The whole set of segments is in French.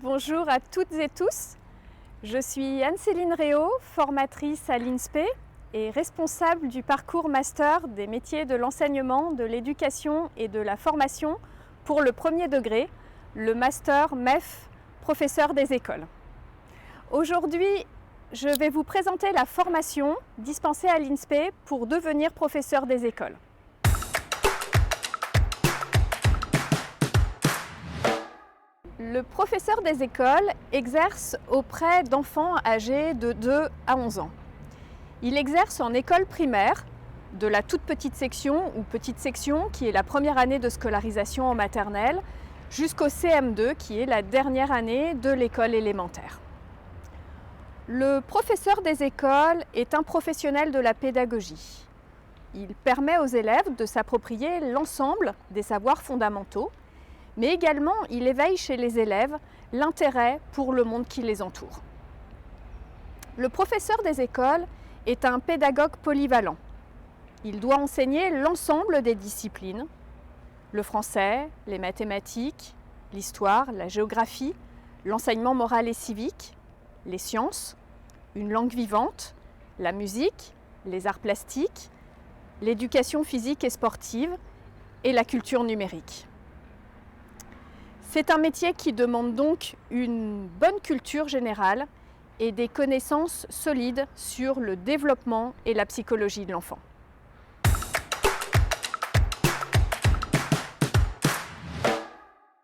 Bonjour à toutes et tous. Je suis Anne-Céline Réau, formatrice à l'INSPE et responsable du parcours master des métiers de l'enseignement, de l'éducation et de la formation pour le premier degré, le master MEF, professeur des écoles. Aujourd'hui, je vais vous présenter la formation dispensée à l'INSPE pour devenir professeur des écoles. Le professeur des écoles exerce auprès d'enfants âgés de 2 à 11 ans. Il exerce en école primaire, de la toute petite section ou petite section qui est la première année de scolarisation en maternelle, jusqu'au CM2 qui est la dernière année de l'école élémentaire. Le professeur des écoles est un professionnel de la pédagogie. Il permet aux élèves de s'approprier l'ensemble des savoirs fondamentaux, mais également il éveille chez les élèves l'intérêt pour le monde qui les entoure. Le professeur des écoles est un pédagogue polyvalent. Il doit enseigner l'ensemble des disciplines, le français, les mathématiques, l'histoire, la géographie, l'enseignement moral et civique, les sciences, une langue vivante, la musique, les arts plastiques, l'éducation physique et sportive et la culture numérique. C'est un métier qui demande donc une bonne culture générale et des connaissances solides sur le développement et la psychologie de l'enfant.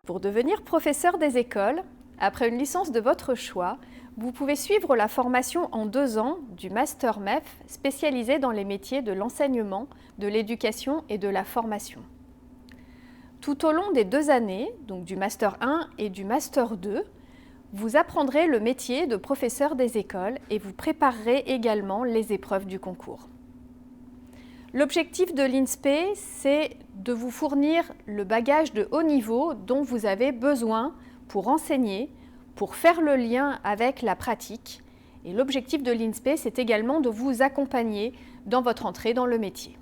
Pour devenir professeur des écoles, après une licence de votre choix, vous pouvez suivre la formation en 2 ans du Master MEF spécialisé dans les métiers de l'enseignement, de l'éducation et de la formation. Tout au long des 2 années, donc du Master 1 et du Master 2, vous apprendrez le métier de professeur des écoles et vous préparerez également les épreuves du concours. L'objectif de l'INSPE, c'est de vous fournir le bagage de haut niveau dont vous avez besoin pour enseigner, pour faire le lien avec la pratique. Et l'objectif de l'INSPE, c'est également de vous accompagner dans votre entrée dans le métier.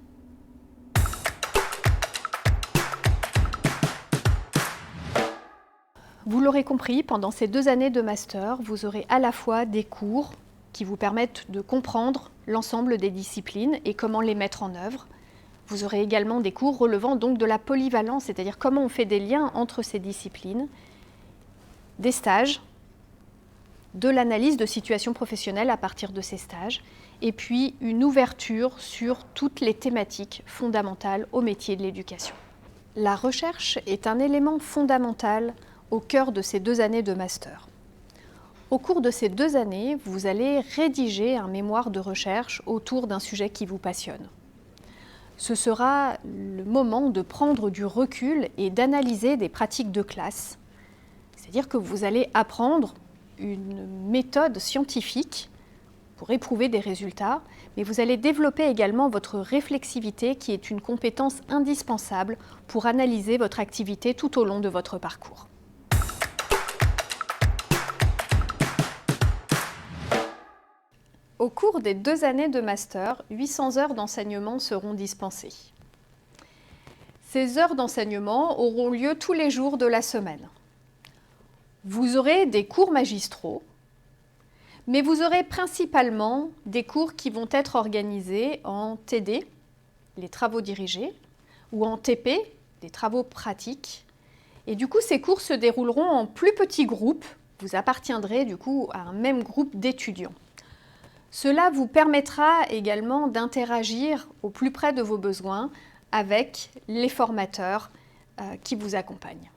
Vous l'aurez compris, pendant ces 2 années de master, vous aurez à la fois des cours qui vous permettent de comprendre l'ensemble des disciplines et comment les mettre en œuvre. Vous aurez également des cours relevant donc de la polyvalence, c'est-à-dire comment on fait des liens entre ces disciplines, des stages, de l'analyse de situations professionnelles à partir de ces stages, et puis une ouverture sur toutes les thématiques fondamentales au métier de l'éducation. La recherche est un élément fondamental au cœur de ces 2 années de master. Au cours de ces 2 années, vous allez rédiger un mémoire de recherche autour d'un sujet qui vous passionne. Ce sera le moment de prendre du recul et d'analyser des pratiques de classe. C'est-à-dire que vous allez apprendre une méthode scientifique pour éprouver des résultats, mais vous allez développer également votre réflexivité qui est une compétence indispensable pour analyser votre activité tout au long de votre parcours. Au cours des 2 années de master, 800 heures d'enseignement seront dispensées. Ces heures d'enseignement auront lieu tous les jours de la semaine. Vous aurez des cours magistraux, mais vous aurez principalement des cours qui vont être organisés en TD, les travaux dirigés, ou en TP, les travaux pratiques. Et du coup, ces cours se dérouleront en plus petits groupes. Vous appartiendrez du coup à un même groupe d'étudiants. Cela vous permettra également d'interagir au plus près de vos besoins avec les formateurs qui vous accompagnent.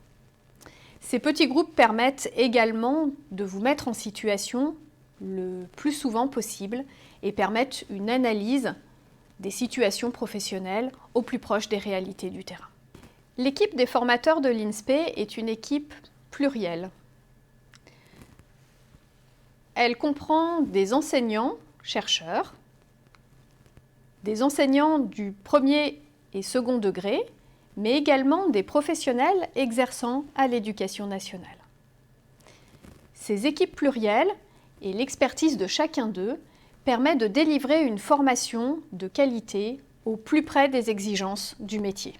Ces petits groupes permettent également de vous mettre en situation le plus souvent possible et permettent une analyse des situations professionnelles au plus proche des réalités du terrain. L'équipe des formateurs de l'INSPE est une équipe plurielle. Elle comprend des enseignants, chercheurs, des enseignants du premier et second degré, mais également des professionnels exerçant à l'éducation nationale. Ces équipes plurielles et l'expertise de chacun d'eux permettent de délivrer une formation de qualité au plus près des exigences du métier.